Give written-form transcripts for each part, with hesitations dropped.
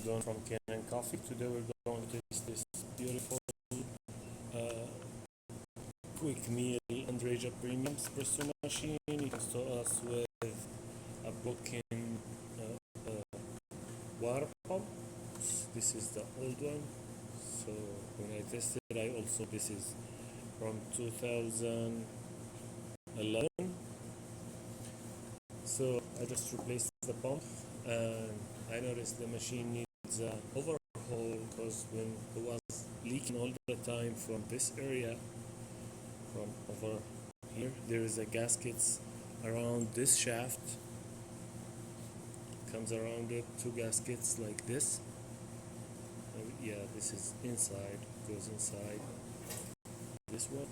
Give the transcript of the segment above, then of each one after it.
Don from Kanen Coffee. Today we're going to taste this beautiful quick meal Andeja premium espresso machine. You can start us with a broken water pump. This is the old one. So when I tested, this is from 2011. So I just replaced the pump, and I noticed the machine needs an overhaul because when it was leaking all the time from this area, from over here, there is a gaskets around this shaft. Comes around it, 2 gaskets like this. Yeah, this is inside, goes inside this one,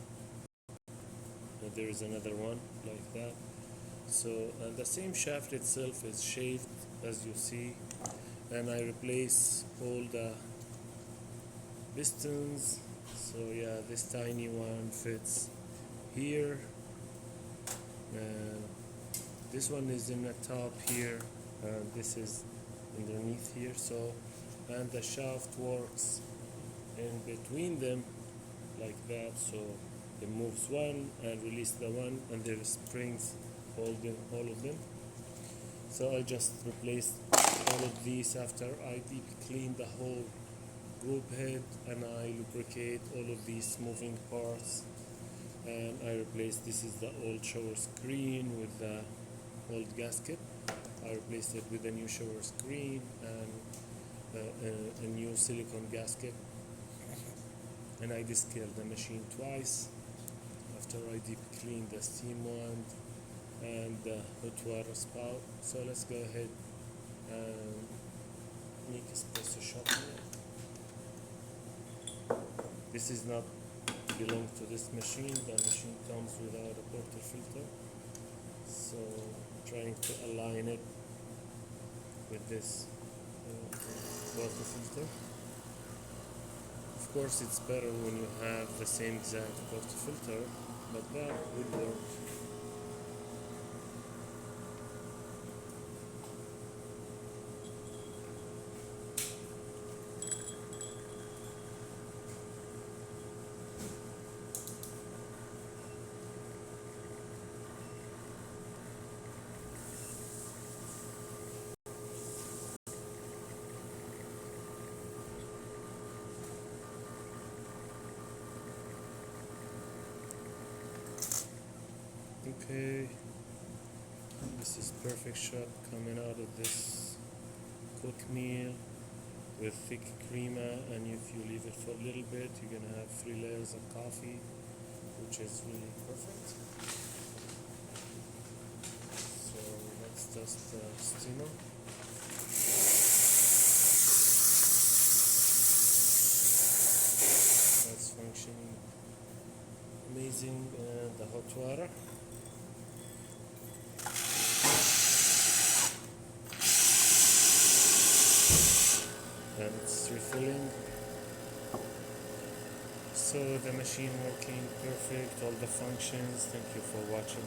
and there is another one like that. So, and the same shaft itself is shaved, as you see, and I replace all the pistons. So yeah, this tiny one fits here, and this one is in the top here, and this is underneath here. So, and the shaft works in between them like that, so it moves one and release the one, and there is springs holding all of them. So I just replaced all of these after I deep clean the whole group head, and I lubricate all of these moving parts, and I replaced, this is the old shower screen with the old gasket. I replaced it with a new shower screen and a new silicone gasket, and I descaled the machine twice after I deep cleaned the steam wand and the hot water spout. So let's go ahead and make espresso shot here. This is not belong to this machine. The machine comes without a portafilter, so trying to align it with this portafilter. Of course, it's better when you have the same exact portafilter, but that would work. Okay, this is perfect shot coming out of this quick meal with thick crema, and if you leave it for a little bit, you're gonna have 3 layers of coffee, which is really perfect. So let's test the steamer. That's functioning amazing, and the hot water. And it's refilling. So the machine working perfect, all the functions. Thank you for watching.